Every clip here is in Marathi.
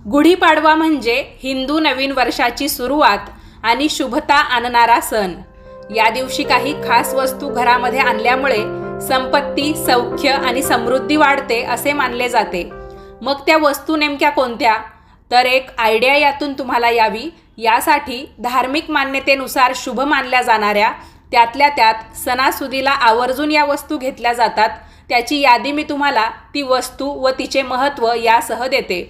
गुढीपाडवा म्हणजे हिंदू नवीन वर्षाची सुरुवात आणि शुभता आणणारा सण। या दिवशी काही खास वस्तू घरामध्ये आणल्यामुळे संपत्ती, सौख्य आणि समृद्धी वाढते असे मानले जाते। मग त्या वस्तू नेमक्या कोणत्या? तर एक आयडिया यातून तुम्हाला यावी यासाठी धार्मिक मान्यतेनुसार शुभ मानल्या जाणाऱ्या त्यातल्या त्यात सणासुदीला आवर्जून या वस्तू घेतल्या जातात। त्याची यादी मी तुम्हाला ती वस्तू व तिचे महत्त्व यासह देते।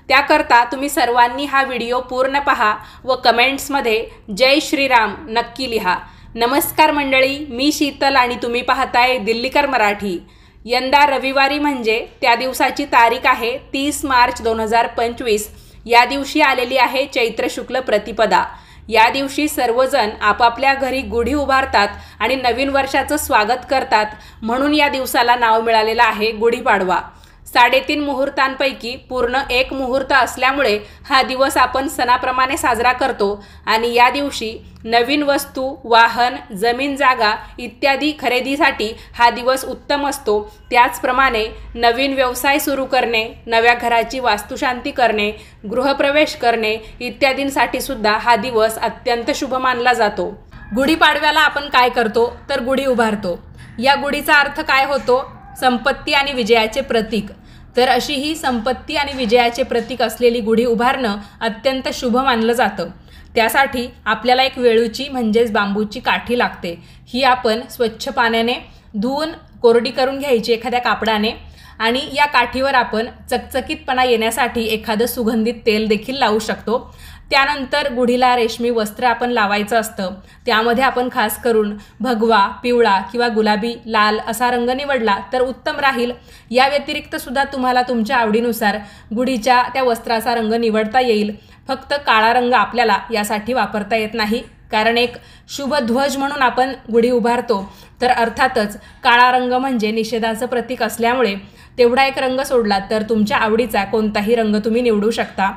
त्याकरता तुम्ही सर्वांनी हा व्हिडिओ पूर्ण पहा व कमेंट्समध्ये जय श्रीराम नक्की लिहा। नमस्कार मंडळी, मी शीतल आणि तुम्ही पाहताय दिल्लीकर मराठी। यंदा रविवारी म्हणजे त्या दिवसाची तारीख आहे 30 मार्च 2025। या दिवशी आलेली आहे चैत्र शुक्ल प्रतिपदा। या दिवशी सर्वजण आपापल्या घरी गुढी उभारतात आणि नवीन वर्षाचं स्वागत करतात, म्हणून या दिवसाला नाव मिळालेलं आहे गुढीपाडवा। 3.5 मुहूर्तांपैकी पूर्ण एक मुहूर्त असल्यामुळे हा दिवस आपण सणाप्रमाणे साजरा करतो आणि या दिवशी नवीन वस्तू, वाहन, जमीन जागा इत्यादी खरेदीसाठी हा दिवस उत्तम असतो। त्याचप्रमाणे नवीन व्यवसाय सुरू करणे, नव्या घराची वास्तुशांती करणे, गृहप्रवेश करणे इत्यादींसाठी सुद्धा हा दिवस अत्यंत शुभ मानला जातो। गुढीपाडव्याला आपण काय करतो तर गुढी उभारतो। या गुढीचा अर्थ काय होतो? संपत्ती आणि विजयाचे प्रतीक। तर अशी ही संपत्ती आणि विजयाचे प्रतीक असलेली गुढी उभारणं अत्यंत शुभ मानलं जातं। त्यासाठी आपल्याला एक वेळूची म्हणजेच बांबूची काठी लागते। ही आपण स्वच्छ पाण्याने धुवून कोरडी करून घ्यायची एखाद्या कापडाने आणि या काठीवर आपण चकचकीतपणा येण्यासाठी एखादं सुगंधित तेल देखील लावू शकतो। त्यानंतर गुढीला रेशमी वस्त्र आपण लावायचं असतं। त्यामध्ये आपण खास करून भगवा, पिवळा किंवा गुलाबी, लाल असा रंग निवडला तर उत्तम राहील। या व्यतिरिक्त सुद्धा तुम्हाला तुमच्या आवडीनुसार गुढीच्या त्या वस्त्राचा रंग निवडता येईल। फक्त काळा रंग आपल्याला यासाठी वापरता येत नाही, कारण एक शुभ ध्वज म्हणून आपण गुढी उभारतो। तर अर्थातच काळा रंग म्हणजे निषेधाचं प्रतीक असल्यामुळे तेवढा एक रंग सोडला तर तुमच्या आवडीचा कोणताही रंग तुम्ही निवडू शकता।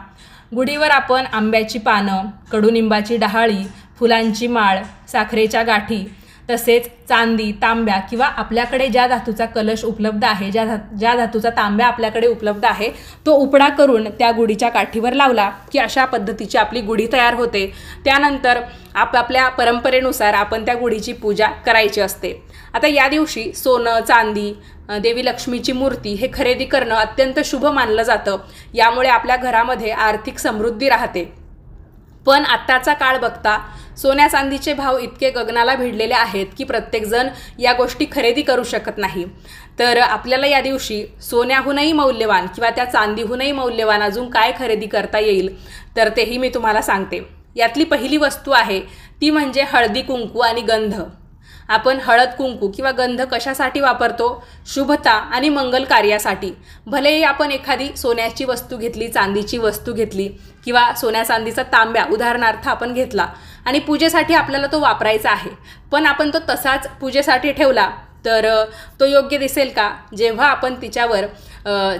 गुढीवर आपण आंब्याची पानं, कडुनिंबाची डहाळी, फुलांची माळ, साखरेच्या गाठी, तसेच चांदी, तांब्या किंवा आपल्याकडे ज्या धातूचा कलश उपलब्ध आहे, ज्या धातूचा तांब्या आपल्याकडे उपलब्ध आहे तो उपडा करून त्या गुढीच्या काठीवर लावला की अशा पद्धतीची आपली गुढी तयार होते। त्यानंतर आपापल्या परंपरेनुसार आपण त्या गुढीची पूजा करायची असते। आता या दिवशी सोनं, चांदी, देवी लक्ष्मीची मूर्ती हे खरेदी करणं अत्यंत शुभ मानलं जातं। यामुळे आपल्या घरामध्ये आर्थिक समृद्धी राहते। पण आत्ताचा काळ बघता सोन्या चांदीचे भाव इतके गगनाला भिडलेले आहेत की प्रत्येकजण या गोष्टी खरेदी करू शकत नाही। तर आपल्याला या दिवशी सोन्याहूनही मौल्यवान किंवा त्या चांदीहूनही मौल्यवान अजून काय खरेदी करता येईल तर तेही मी तुम्हाला सांगते। यातली पहिली वस्तू आहे ती म्हणजे हळदी कुंकू आणि गंध। आपण हळद कुंकू किंवा गंध कशासाठी वापरतो? शुभता आणि मंगल कार्यासाठी। भलेही आपण एखादी सोन्याची वस्तू घेतली, चांदीची वस्तू घेतली किंवा सोन्या चांदीचा तांब्या उदाहरणार्थ आपण घेतला आणि पूजेसाठी आपल्याला तो वापरायचा आहे, पण आपण तो तसाच पूजेसाठी ठेवला तर तो योग्य दिसेल का? जेव्हा आपण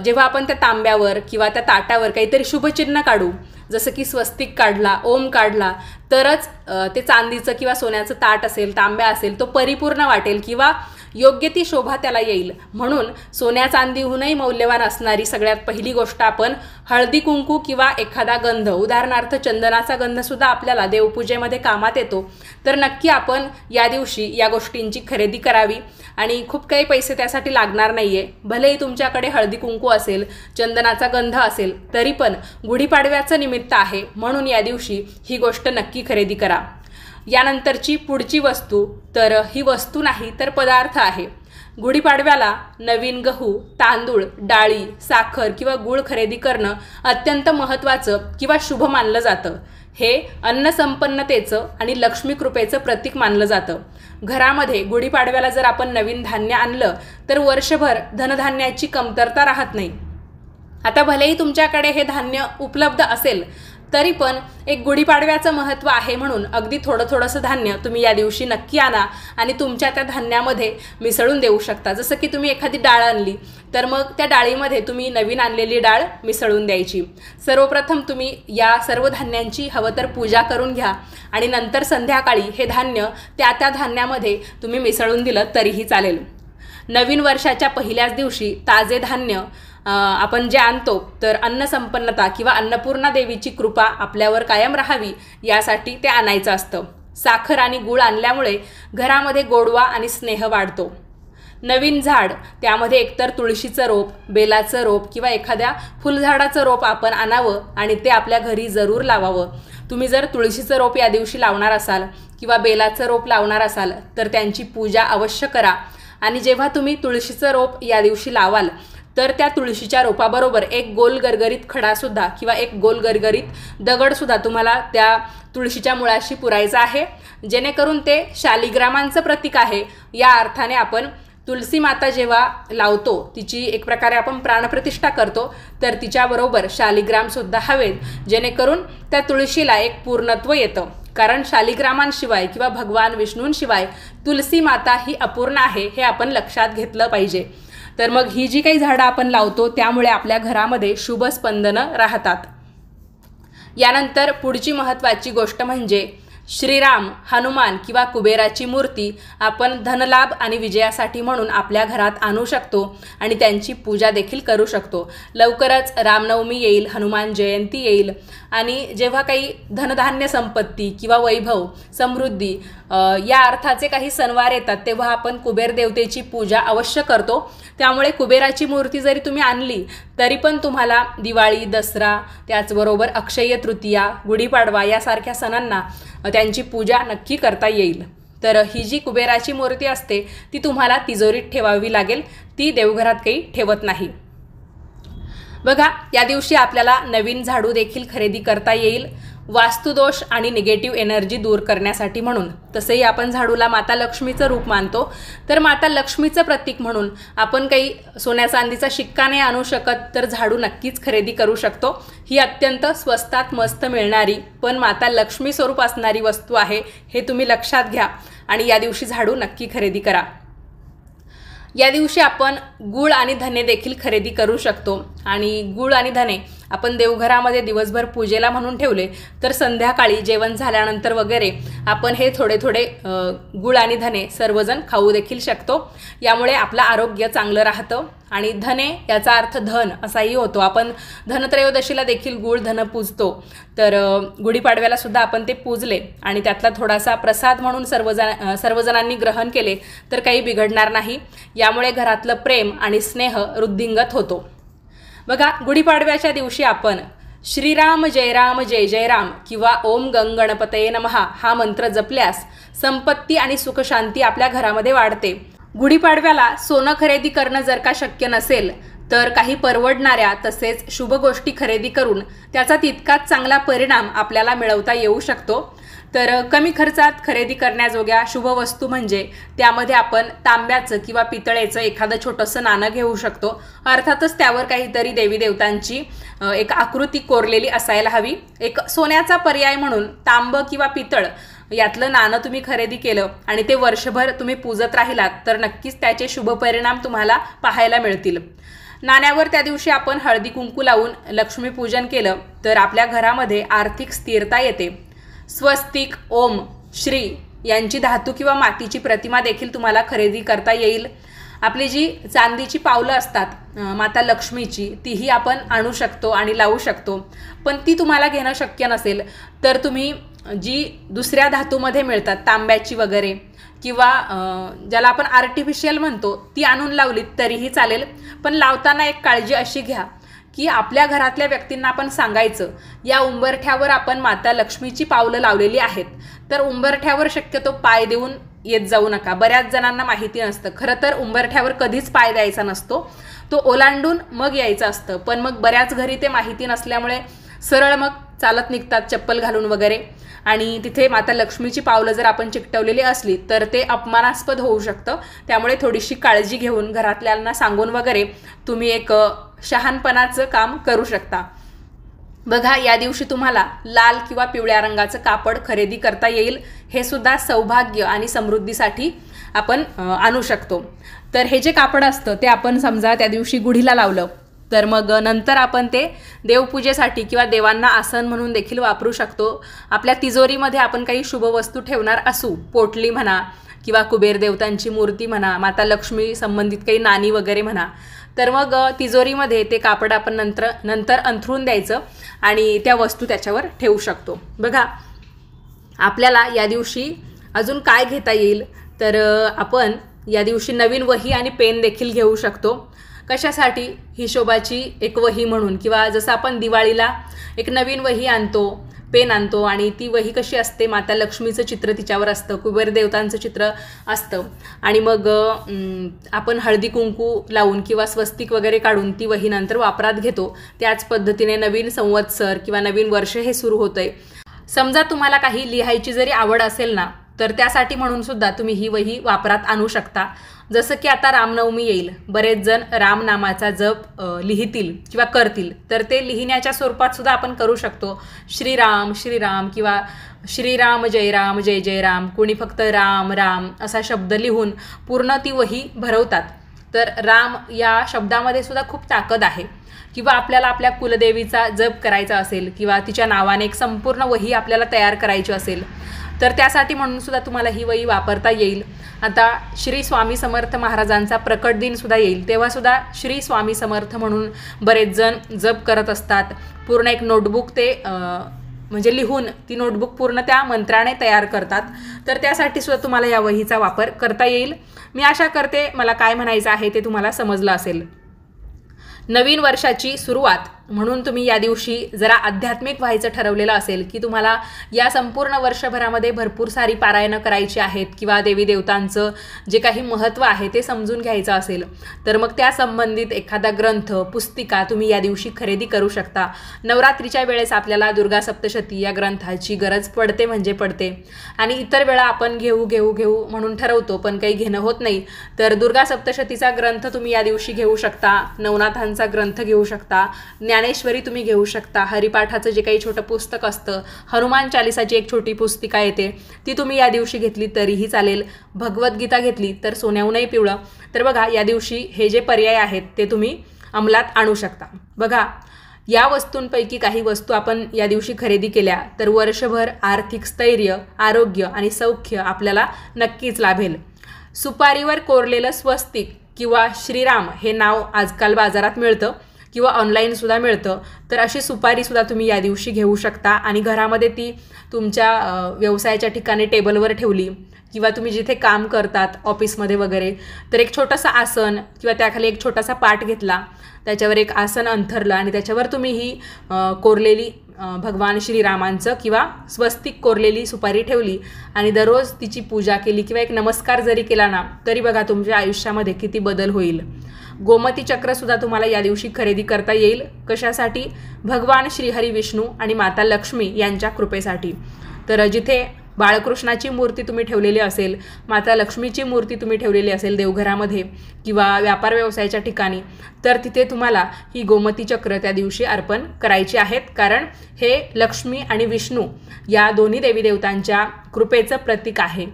जेव्हा आपण त्या तांब्यावर किंवा त्या ताटावर काहीतरी शुभचिन्ह काढू, जसं की स्वस्तिक काढला, ओम काढला, तरच ते चांदीचं किंवा सोन्याचं ताट असेल, तांब्या असेल तो परिपूर्ण वाटेल किंवा योग्य ती शोभा त्याला येईल। म्हणून सोन्या चांदीहूनही मौल्यवान असणारी सगळ्यात पहिली गोष्ट आपण हळदी कुंकू किंवा एखादा गंध, उदाहरणार्थ चंदनाचा गंधसुद्धा आपल्याला देवपूजेमध्ये कामात येतो। तर नक्की आपण या दिवशी या गोष्टींची खरेदी करावी आणि खूप काही पैसे त्यासाठी लागणार नाही आहे। भलेही तुमच्याकडे हळदी कुंकू असेल, चंदनाचा गंध असेल, तरी पण गुढीपाडव्याचं निमित्त आहे म्हणून या दिवशी ही गोष्ट नक्की खरेदी करा। यानंतरची पुढची वस्तू, तर ही वस्तू नाही तर पदार्थ आहे। गुढीपाडव्याला नवीन गहू, तांदूळ, डाळी, साखर किंवा गूळ खरेदी करणं अत्यंत महत्त्वाचं किंवा शुभ मानलं जातं। हे अन्नसंपन्नतेचं आणि लक्ष्मी कृपेचं प्रतीक मानलं जातं। घरामध्ये गुढीपाडव्याला जर आपण नवीन धान्य आणलं तर वर्षभर धनधान्याची कमतरता राहत नाही। आता भलेही तुमच्याकडे हे धान्य उपलब्ध असेल तरी पण एक गुढीपाडव्याचं महत्त्व आहे म्हणून अगदी थोडंसं धान्य तुम्ही या दिवशी नक्की आणा आणि तुमच्या त्या धान्यामध्ये मिसळून देऊ शकता। जसं की तुम्ही एखादी डाळ आणली तर मग त्या डाळीमध्ये तुम्ही नवीन आणलेली डाळ मिसळून द्यायची। सर्वप्रथम तुम्ही या सर्व धान्यांची हवं तर पूजा करून घ्या आणि नंतर संध्याकाळी हे धान्य त्या धान्यामध्ये तुम्ही मिसळून दिलं तरीही चालेल। नवीन वर्षाच्या पहिल्याच दिवशी ताजे धान्य आपण जे आणतो तर अन्नसंपन्नता किंवा अन्नपूर्णा देवीची कृपा आपल्यावर कायम राहावी यासाठी ते आणायचं असतं. साखर आणि गूळ आणल्यामुळे घरामध्ये गोडवा आणि स्नेह वाढतो. नवीन झाड, त्यामध्ये एकतर तुळशीचं रोप, बेलाचं रोप किंवा एखाद्या फुलझाडाचं रोप आपण आणावं आणि ते आपल्या घरी जरूर लावावं. तुम्ही जर तुळशीचं रोप या दिवशी लावणार असाल किंवा बेलाचं रोप लावणार असाल तर त्यांची पूजा अवश्य करा. आणि जेव्हा तुम्ही तुळशीचं रोप या दिवशी लावाल तर त्या तुळशीच्या रोपाबरोबर एक गोल गरगरीत खडासुद्धा किंवा एक गोल गरगरीत दगडसुद्धा तुम्हाला त्या तुळशीच्या मुळाशी पुरायचा आहे, जेणेकरून ते शालिग्रामांचं प्रतीक आहे. या अर्थाने आपण तुलसी माता जेव्हा लावतो, तिची एक प्रकारे आपण प्राणप्रतिष्ठा करतो, तर तिच्याबरोबर शालिग्रामसुद्धा हवेत, जेणेकरून त्या तुळशीला एक पूर्णत्व येतं. कारण शालिग्रामांशिवाय किंवा भगवान विष्णूंशिवाय तुलसी माता ही अपूर्ण आहे, हे आपण लक्षात घेतलं पाहिजे. तर मग ही जी काही झाडं आपण लावतो त्यामुळे आपल्या घरामध्ये शुभ स्पंदनं राहतात. यानंतर पुढची महत्त्वाची गोष्ट म्हणजे श्रीराम, हनुमान किंवा कुबेराची मूर्ती आपण धनलाभ आणि विजयासाठी म्हणून आपल्या घरात आणू शकतो आणि त्यांची पूजा देखील करू शकतो. लवकरच रामनवमी येईल, हनुमान जयंती येईल आणि जेव्हा काही धनधान्य संपत्ती किंवा वैभव, समृद्धी या अर्थाचे काही सणवार येतात तेव्हा आपण कुबेर देवतेची पूजा अवश्य करतो. त्यामुळे कुबेराची मूर्ती जरी तुम्ही आणली तरी पण तुम्हाला दिवाळी, दसरा, त्याचबरोबर अक्षय्य तृतीया, गुढीपाडवा यासारख्या सणांना त्यांची पूजा नक्की करता येईल. तर ही जी कुबेराची मूर्ती असते ती तुम्हाला तिजोरीत ठेवावी लागेल, ती देवघरात काही ठेवत नाही. बघा, या दिवशी आपल्याला नवीन झाडू देखील खरेदी करता येईल, वास्तुदोष आणि निगेटिव्ह एनर्जी दूर करण्यासाठी म्हणून. तसेही आपण झाडूला माता लक्ष्मीचं रूप मानतो, तर माता लक्ष्मीचं प्रतीक म्हणून आपण काही सोन्या चांदीचा शिक्का नाही आणू शकत तर झाडू नक्कीच खरेदी करू शकतो. ही अत्यंत स्वस्तात मस्त मिळणारी पण माता लक्ष्मी स्वरूप असणारी वस्तू आहे, हे तुम्ही लक्षात घ्या आणि या दिवशी झाडू नक्की खरेदी करा. या दिवशी आपण गूळ आणि धने देखील खरेदी करू शकतो आणि गूळ आणि धने आपण देवघरामध्ये दिवसभर पूजेला म्हणून ठेवले तर संध्याकाळी जेवण झाल्यानंतर वगैरे आपण हे थोडे थोडे गूळ आणि धने सर्वजण खाऊ देखील शकतो. यामुळे आपलं आरोग्य चांगलं राहतं आणि धने याचा अर्थ धन असाही होतो. आपण धनत्रयोदशीला देखील गूळ धन पूजतो, तर गुढीपाडव्याला सुद्धा आपण ते पूजले आणि त्यातला थोडासा प्रसाद म्हणून सर्वजणांनी ग्रहण केले तर काही बिघडणार नाही. यामुळे घरातलं प्रेम आणि स्नेह वृद्धिंगत होतो. बघा, गुढीपाडव्याच्या दिवशी आपण श्रीराम जय राम जय जय राम किंवा ओम गंग गणपतये नमः हा मंत्र जपल्यास संपत्ती आणि सुखशांती आपल्या घरामध्ये वाढते. गुढीपाडव्याला सोनं खरेदी करणं जर का शक्य नसेल तर काही परवडणाऱ्या तसेच शुभ गोष्टी खरेदी करून त्याचा तितकाच चांगला परिणाम आपल्याला मिळवता येऊ शकतो. तर कमी खर्चात खरेदी करण्याजोग्या शुभ वस्तू म्हणजे त्यामध्ये आपण तांब्याचं किंवा पितळेचं एखादं छोटंसं नाणं घेऊ शकतो. अर्थातच त्यावर काहीतरी देवी देवतांची एक आकृती कोरलेली असायला हवी. एक सोन्याचा पर्याय म्हणून तांब किंवा पितळ यातलं नाणं तुम्ही खरेदी केलं आणि ते वर्षभर तुम्ही पूजत राहिलात तर नक्कीच त्याचे शुभ परिणाम तुम्हाला पाहायला मिळतील. नाण्यावर त्या दिवशी आपण हळदी कुंकू लावून लक्ष्मीपूजन केलं तर आपल्या घरामध्ये आर्थिक स्थिरता येते. स्वस्तिक, ओम, श्री यांची धातू किंवा मातीची प्रतिमा देखील तुम्हाला खरेदी करता येईल. आपली जी चांदीची पावलं असतात माता लक्ष्मीची तीही आपण आणू शकतो आणि लावू शकतो. पण ती तुम्हाला घेणं शक्य नसेल तर तुम्ही जी दुसऱ्या धातूमध्ये मिळतात तांब्याची वगैरे किंवा ज्याला आपण आर्टिफिशियल म्हणतो ती आणून लावलीत तरीही चालेल. पण लावताना एक काळजी अशी घ्या की आपल्या घरातल्या व्यक्तींना आपण सांगायचं या उंबरठ्यावर आपण माता लक्ष्मीची पावलं लावलेली आहेत, तर उंबरठ्यावर शक्यतो पाय देऊन येत जाऊ नका. बऱ्याच जणांना माहिती नसतं. खरं तर उंबरठ्यावर कधीच पाय द्यायचा नसतो, तो ओलांडून मग यायचं असतं. पण मग बऱ्याच घरी ते माहिती नसल्यामुळे सरळ मग चालत निघतात चप्पल घालून वगैरे आणि तिथे माता लक्ष्मीची पावलं जर आपण चिकटवलेली असली तर ते अपमानास्पद होऊ शकतं. त्यामुळे थोडीशी काळजी घेऊन घरातल्यांना सांगून वगैरे तुम्ही एक शहाणपणाचं काम करू शकता. बघा, या दिवशी तुम्हाला लाल किंवा पिवळ्या रंगाचं कापड खरेदी करता येईल. हे सुद्धा सौभाग्य आणि समृद्धीसाठी आपण आणू शकतो. तर हे जे कापड असतं ते आपण समजा त्या दिवशी गुढीला लावलं तर मग नंतर आपण ते देवपूजेसाठी किंवा देवांना आसन म्हणून देखील वापरू शकतो. आपल्या तिजोरीमध्ये आपण काही शुभ वस्तू ठेवणार असू, पोटली म्हणा किंवा कुबेर देवतांची मूर्ती म्हणा, माता लक्ष्मी संबंधित काही नाणी वगैरे म्हणा, तर मग तिजोरीमध्ये ते कापड आपण नंतर अंथरून द्यायचं आणि त्या वस्तू त्याच्यावर ठेवू शकतो. बघा, आपल्याला या दिवशी अजून काय घेता येईल, तर आपण या दिवशी नवीन वही आणि पेन देखील घेऊ शकतो. कशासाठी? हिशोबाची एक वही म्हणून, किंवा जसं आपण दिवाळीला एक नवीन वही आणतो, पेन आणतो आणि ती वही कशी असते, माता लक्ष्मीचं चित्र तिच्यावर असतं, कुबेर देवतांचं चित्र असतं आणि मग आपण हळदी कुंकू लावून किंवा स्वस्तिक वगैरे काढून ती वही नंतर वापरात घेतो. त्याच पद्धतीने नवीन संवत्सर किंवा नवीन वर्ष हे सुरू होतंय. समजा तुम्हाला काही लिहायची जरी आवड असेल ना, तर त्यासाठी म्हणून सुद्धा तुम्ही ही वही वापरात आणू शकता. जसं की आता रामनवमी येईल, बरेच जण राम नामाचा जप लिहितील किंवा करतील, तर ते लिहिण्याच्या स्वरूपात सुद्धा आपण करू शकतो. श्रीराम श्रीराम किंवा श्रीराम जय जय राम, कोणी फक्त राम राम असा शब्द लिहून पूर्ण ती वही भरवतात. तर राम या शब्दामध्ये सुद्धा खूप ताकद आहे. किंवा आपल्याला आपल्या कुलदेवीचा जप करायचा असेल किंवा तिच्या नावाने एक संपूर्ण वही आपल्याला तयार करायची असेल, तर त्यासाठी म्हणून सुद्धा तुम्हाला ही वही वापरता येईल. आता श्री स्वामी समर्थ महाराजांचा प्रकट दिन सुद्धा येईल, तेव्हा सुद्धा श्री स्वामी समर्थ म्हणून बरेच जण जप करत असतात. पूर्ण एक नोटबुक ते म्हणजे लिहून ती नोटबुक पूर्ण त्या मंत्राने तयार करतात. तर त्यासाठी सुद्धा तुम्हाला या वहीचा वापर करता येईल. मी आशा करते मला काय म्हणायचं आहे ते तुम्हाला समजलं असेल. नवीन वर्षाची सुरुवात म्हणून तुम्ही या दिवशी जरा आध्यात्मिक व्हायचं ठरवलेलं असेल, की तुम्हाला या संपूर्ण वर्षभरामध्ये भरपूर सारी पारायणं करायची आहेत किंवा देवी देवतांचं जे काही महत्त्व आहे ते समजून घ्यायचं असेल, तर मग त्या संबंधित एखादा ग्रंथ, पुस्तिका तुम्ही या दिवशी खरेदी करू शकता. नवरात्रीच्या वेळेस आपल्याला दुर्गा सप्तशती या ग्रंथाची गरज पडते म्हणजे पडते आणि इतर वेळा आपण घेऊ म्हणून ठरवतो पण काही घेणं होत नाही. तर दुर्गा सप्तशतीचा ग्रंथ तुम्ही या दिवशी घेऊ शकता, नवनाथांचा ग्रंथ घेऊ शकता, ज्ञानेश्वरी तुम्ही घेऊ शकता, हरिपाठाचं जे काही छोटं पुस्तक असतं, हनुमान चालिसाची एक छोटी पुस्तिका येते ती तुम्ही या दिवशी घेतली तरीही चालेल, भगवद्गीता घेतली तर सोन्याहूनही पिवळं. तर बघा, या दिवशी हे जे पर्याय आहेत ते तुम्ही अंमलात आणू शकता. बघा, या वस्तूंपैकी काही वस्तू आपण या दिवशी खरेदी केल्या तर वर्षभर आर्थिक स्थैर्य, आरोग्य आणि सौख्य आपल्याला नक्कीच लाभेल. सुपारीवर कोरलेलं स्वस्तिक किंवा श्रीराम हे नाव आजकाल बाजारात मिळतं किंवा ऑनलाईनसुद्धा मिळतं. तर अशी सुपारीसुद्धा तुम्ही या दिवशी घेऊ शकता आणि घरामध्ये ती तुमच्या व्यवसायाच्या ठिकाणी टेबलवर ठेवली किंवा तुम्ही जिथे काम करतात ऑफिसमध्ये वगैरे, तर एक छोटंसं आसन किंवा त्याखाली एक छोटासा पाट घेतला, त्याच्यावर एक आसन अंथरलं आणि त्याच्यावर तुम्ही ही कोरलेली भगवान श्रीरामांचं किंवा स्वस्तिक कोरलेली सुपारी ठेवली आणि दररोज तिची पूजा केली किंवा एक नमस्कार जरी केला ना, तरी बघा तुमच्या आयुष्यामध्ये किती बदल होईल. गोमती चक्रसुद्धा तुम्हाला या दिवशी खरेदी करता येईल. कशासाठी? भगवान श्रीहरी विष्णू आणि माता लक्ष्मी यांच्या कृपेसाठी. तर जिथे बाळकृष्णाची मूर्ती तुम्ही ठेवलेली असेल, माता लक्ष्मीची मूर्ती तुम्ही ठेवलेली असेल देवघरामध्ये किंवा व्यापार व्यवसायाच्या ठिकाणी, तर तिथे तुम्हाला ही गोमती चक्र त्या दिवशी अर्पण करायची आहेत. कारण हे लक्ष्मी आणि विष्णू या दोन्ही देवी देवतांच्या कृपेचं प्रतीक आहे.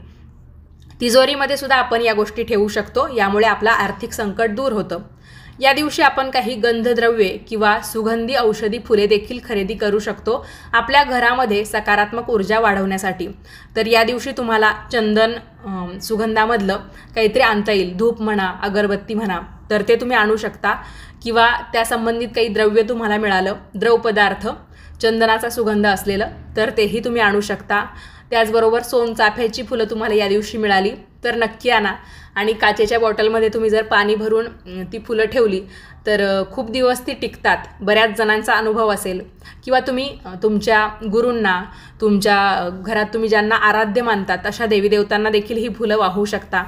तिजोरीमध्ये सुद्धा आपण या गोष्टी ठेवू शकतो, यामुळे आपला आर्थिक संकट दूर होतं. या दिवशी आपण काही गंधद्रव्ये किंवा सुगंधी औषधी फुले देखील खरेदी करू शकतो आपल्या घरामध्ये सकारात्मक ऊर्जा वाढवण्यासाठी. तर या दिवशी तुम्हाला चंदन सुगंधामधलं काहीतरी आणता येईल, धूप म्हणा, अगरबत्ती म्हणा, तर ते तुम्ही आणू शकता किंवा त्या संबंधित काही द्रव्य तुम्हाला मिळालं, द्रवपदार्थ चंदनाचा सुगंध असलेलं, तर तेही तुम्ही आणू शकता. त्याचबरोबर सोनचाफ्याची फुलं तुम्हाला या दिवशी मिळाली तर नक्की आणा आणि काचेच्या बॉटलमध्ये तुम्ही जर पाणी भरून ती फुलं ठेवली तर खूप दिवस ती टिकतात. बऱ्याच जणांचा अनुभव असेल किंवा तुम्ही तुमच्या गुरूंना, तुमच्या घरात तुम्ही ज्यांना आराध्य मानतात अशा देवी देवतांना देखील ही फुलं वाहू शकता.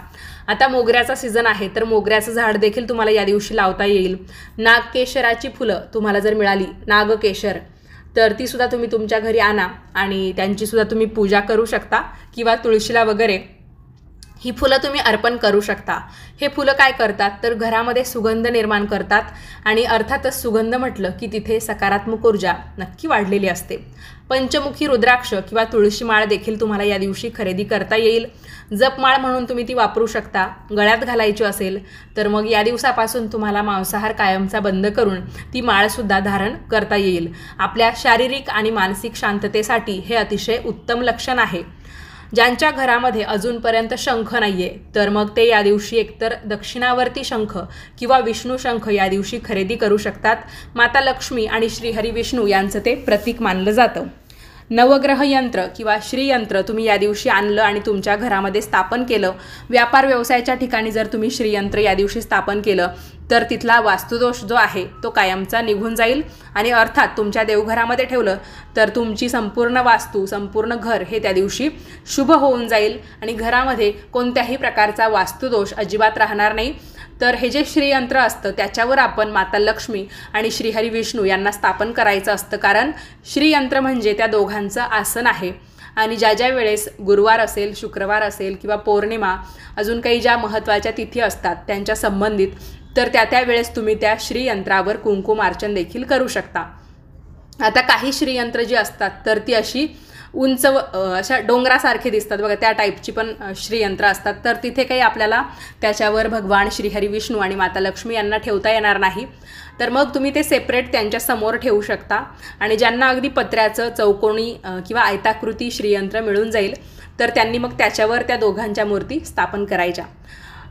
आता मोगऱ्याचा सीझन आहे तर मोगऱ्याचं झाड देखील तुम्हाला या दिवशी लावता येईल. नागकेशराची फुलं तुम्हाला जर मिळाली, नागकेशर, तर ती सुद्धा तुम्ही तुमच्या घरी आणा आणि त्यांची सुद्धा तुम्ही पूजा करू शकता किंवा तुळशीला वगैरे ही फुलं तुम्ही अर्पण करू शकता. हे फुलं काय करतात तर घरामध्ये सुगंध निर्माण करतात आणि अर्थातच सुगंध म्हटलं की तिथे सकारात्मक ऊर्जा नक्की वाढलेली असते. पंचमुखी रुद्राक्ष किंवा तुळशी माळ देखील तुम्हाला या दिवशी खरेदी करता येईल. जपमाळ म्हणून तुम्ही ती वापरू शकता. गळ्यात घालायची असेल तर मग या दिवसापासून तुम्हाला मांसाहार कायमचा बंद करून ती माळसुद्धा धारण करता येईल. आपल्या शारीरिक आणि मानसिक शांततेसाठी हे अतिशय उत्तम लक्षण आहे. ज्यांच्या घरामध्ये अजूनपर्यंत शंख नाही आहे तर मग ते या दिवशी एकतर दक्षिणावर्ती शंख किंवा विष्णू शंख या दिवशी खरेदी करू शकतात. माता लक्ष्मी आणि श्रीहरी विष्णू यांचं ते प्रतीक मानलं जातं. नवग्रह यंत्र किंवा श्रीयंत्र तुम्ही या दिवशी आणलं आणि तुमच्या घरामध्ये स्थापन केलं, व्यापार व्यवसायाच्या ठिकाणी जर तुम्ही श्रीयंत्र या दिवशी स्थापन केलं तर तिथला वास्तुदोष जो आहे तो कायमचा निघून जाईल आणि अर्थात तुमच्या देवघरामध्ये ठेवलं तर तुमची संपूर्ण वास्तू, संपूर्ण घर हे त्या दिवशी शुभ होऊन जाईल आणि घरामध्ये कोणत्याही प्रकारचा वास्तुदोष अजिबात राहणार नाही. तर हे जे श्रीयंत्र असतं त्याच्यावर आपण माता लक्ष्मी आणि श्रीहरी विष्णू यांना स्थापन करायचं असतं, कारण श्रीयंत्र म्हणजे त्या दोघांचं आसन आहे. आणि ज्या वेळेस गुरुवार असेल, शुक्रवार असेल किंवा पौर्णिमा, अजून काही ज्या महत्त्वाच्या तिथी असतात त्यांच्या संबंधित, तर त्या वेळेस तुम्ही त्या श्रीयंत्रावर कुंकुमार्चन देखील करू शकता. आता काही श्रीयंत्र जी असतात तर ती अशी उंच अशा डोंगरासारखे दिसतात बघा, त्या टाईपची पण श्रीयंत्र असतात. तर तिथे काही आपल्याला त्याच्यावर भगवान श्रीहरी विष्णू आणि माता लक्ष्मी यांना ठेवता येणार नाही. तर मग तुम्ही ते सेपरेट त्यांच्या समोर ठेवू शकता. आणि ज्यांना अगदी पत्र्याचं चौकोनी किंवा आयताकृती श्रीयंत्र मिळून जाईल तर त्यांनी मग त्याच्यावर त्या दोघांच्या मूर्ती स्थापन करायच्या.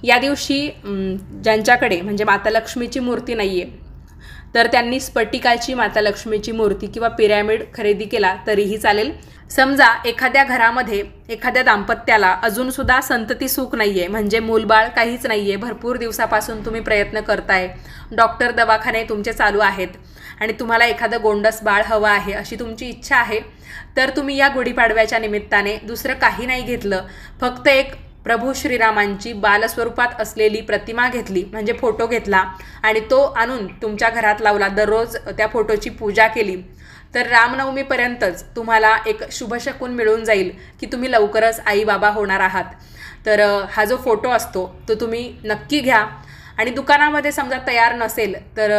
या दिवशी ज्यांच्याकडे म्हणजे माता लक्ष्मीची मूर्ती नाही आहे तर त्यांनी स्फटिकाची माता लक्ष्मीची मूर्ती किंवा पिरॅमिड खरेदी केला तरीही चालेल. समजा एखाद्या घरामध्ये एखाद्या दाम्पत्याला अजूनसुद्धा संतती सुख नाही आहे, म्हणजे मूलबाळ काहीच नाही आहे, भरपूर दिवसापासून तुम्ही प्रयत्न करताय, डॉक्टर दवाखाने तुमचे चालू आहेत आणि तुम्हाला एखादं गोंडस बाळ हवं आहे अशी तुमची इच्छा आहे, तर तुम्ही या गुढीपाडव्याच्या निमित्ताने दुसरं काही नाही घेतलं, फक्त एक प्रभू श्रीरामांची बालस्वरूपात असलेली प्रतिमा घेतली, म्हणजे फोटो घेतला आणि तो आणून तुमच्या घरात लावला, दररोज त्या फोटोची पूजा केली, तर रामनवमीपर्यंतच तुम्हाला एक शुभशकून मिळून जाईल की तुम्ही लवकरच आई बाबा होणार आहात. तर हा जो फोटो असतो तो तुम्ही नक्की घ्या. आणि दुकानामध्ये समजा तयार नसेल तर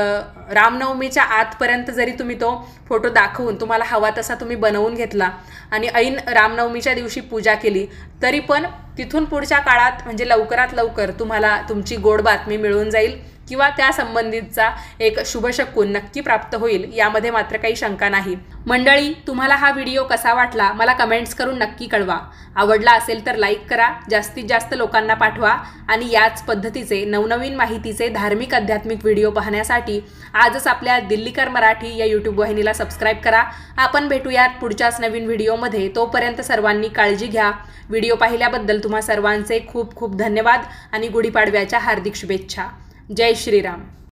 रामनवमीच्या आतपर्यंत जरी तुम्ही तो फोटो दाखवून तुम्हाला हवा तसा तुम्ही बनवून घेतला आणि ऐन रामनवमीच्या दिवशी पूजा केली तरी पण तिथून पुढच्या काळात म्हणजे लवकरात लवकर तुम्हाला तुमची गोड बातमी मिळून जाईल किंवा त्या संबंधितचा एक शुभशकून नक्की प्राप्त होईल, यामध्ये मात्र काही शंका नाही. मंडळी, तुम्हाला हा व्हिडिओ कसा वाटला मला कमेंट्स करून नक्की कळवा. आवडला असेल तर लाईक करा, जास्तीत जास्त लोकांना पाठवा आणि याच पद्धतीचे नवनवीन माहितीचे धार्मिक आध्यात्मिक व्हिडिओ पाहण्यासाठी आजच आपल्या दिल्लीकर मराठी या यूट्यूब वाहिनीला सबस्क्राईब करा. आपण भेटूयात पुढच्याच नवीन व्हिडिओमध्ये. तोपर्यंत सर्वांनी काळजी घ्या. व्हिडिओ पाहिल्याबद्दल तुम्हा सर्वांचे खूप खूप धन्यवाद आणि गुढीपाडव्याच्या हार्दिक शुभेच्छा. जय श्रीराम.